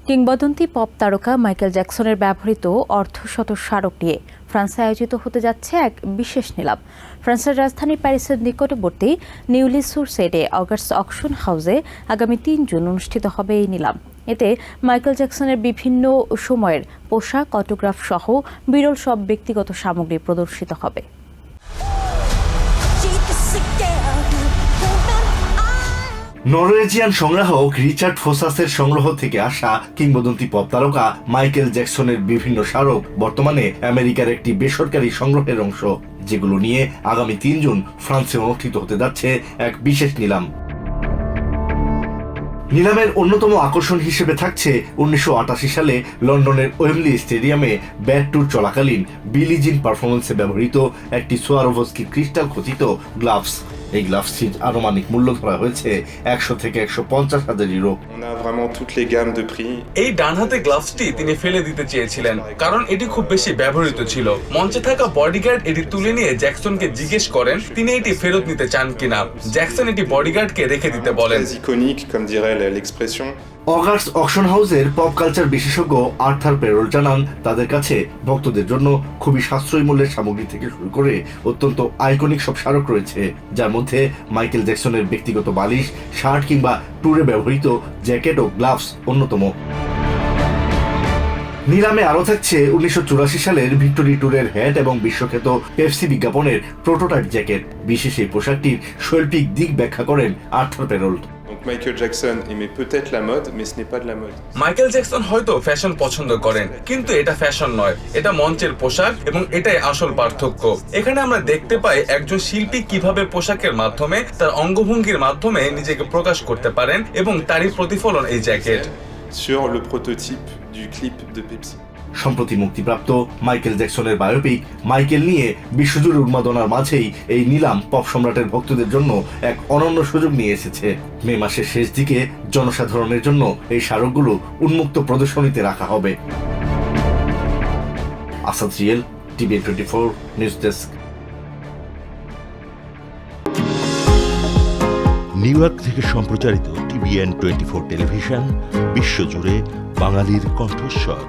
কিংবদন্তি পপ তারকা মাইকেল জ্যাকসনের ব্যবহৃত অর্ধশত স্মারক নিয়ে ফ্রান্সে আয়োজিত হতে যাচ্ছে এক বিশেষ নিলাম। ফ্রান্সের রাজধানী প্যারিসের নিকটবর্তী নিউলি সুর সেডে অগাস্ট অকশন হাউসে আগামী ৩ জুন অনুষ্ঠিত হবে এই নিলাম। এতে মাইকেল জ্যাকসনের বিভিন্ন সময়ের পোশাক, অটোগ্রাফ সহ বিরল সব ব্যক্তিগত সামগ্রী প্রদর্শিত হবে। নরওয়েজিয়ান সংগ্রাহক রিচার্ড ফোসাসের সংগ্রহ থেকে আসা কিংবদন্তি পপ তারকা মাইকেল জ্যাকসনের বিভিন্ন স্মারক বর্তমানে আমেরিকার একটি বেসরকারি সংগ্রহের অংশ, যেগুলো নিয়ে আগামী ৩ জুন ফ্রান্সে অনুষ্ঠিত হতে যাচ্ছে এক বিশেষ নিলাম। নিলামের অন্যতম আকর্ষণ হিসেবে থাকছে ১৯৮৮ সালে লন্ডনের ওয়েমলি স্টেডিয়ামে ব্যাট ট্যুর চলাকালীন বিলি জিন পারফরমেন্সে ব্যবহৃত একটি সোয়ারোভস্কি ক্রিস্টাল খচিত গ্লাভস। এই গ্লাভসটির আনুমানিক মূল্য ধরা হয়েছে ১০০ থেকে ১৫০,০০০ ইউরো। এই ডানহাতে গ্লাভসটি তিনি ফেলে দিতে চেয়েছিলেন, কারণ এটি খুব বেশি ব্যবহৃত ছিল। মঞ্চে থাকা বডিগার্ড এটি তুলে নিয়ে জ্যাকসনকে জিজ্ঞেস করেন তিনি এটি ফেরত নিতে চান কিনা। জ্যাকসন এটি বডিগার্ডকে রেখে দিতে বলেন। অগাস্ট অকশন হাউসের পপ কালচার বিশেষজ্ঞ আর্থার পেরোল জানান, তাদের কাছে ভক্তদের জন্য খুবই সাশ্রয়ী মূল্যের সামগ্রী থেকে শুরু করে অত্যন্ত আইকনিক সব স্মারক রয়েছে, যার মধ্যে মাইকেল জ্যাকসনের ব্যক্তিগত বালিশ, শার্ট কিংবা ট্যুরে ব্যবহৃত জ্যাকেট ও গ্লাভস অন্যতম। নিলামে আরও থাকছে ১৯৮৪ সালের ভিক্টোরি ট্যুরের হ্যাট এবং বিশ্বখ্যাত পেপসি বিজ্ঞাপনের প্রোটোটাইপ জ্যাকেট। বিশেষ এই পোশাকটির শৈল্পিক দিক ব্যাখ্যা করেন আর্থার পেরোল। মাইকেল জ্যাকসন হয়তো ফ্যাশন পছন্দ করেন, কিন্তু এটা ফ্যাশন নয়, এটা মঞ্চের পোশাক এবং এটাই আসল পার্থক্য। এখানে আমরা দেখতে পাই একজন শিল্পী কিভাবে পোশাকের মাধ্যমে, তার অঙ্গভঙ্গির মাধ্যমে নিজেকে প্রকাশ করতে পারেন, এবং তারই প্রতিফলন এই জ্যাকেট। সম্প্রতি মুক্তিপ্রাপ্ত মাইকেল জ্যাকসনের বায়োপিক মাইকেল নিয়ে বিশ্বজুড়ে উন্মাদনার মাঝেই এই নিলাম পপ সম্রাটের ভক্তদের জন্য এক অনন্য সুযোগ নিয়ে এসেছে। মে মাসের শেষ দিকে জনসাধারণের জন্য এই স্মারকগুলো উন্মুক্ত প্রদর্শনীতে রাখা হবে। Asad real, TVN 24 news desk. New York থেকে সম্প্রচারিত টিভিএন 24 টেলিভিশন বিশ্বজুড়ে বাঙালির কণ্ঠস্বর।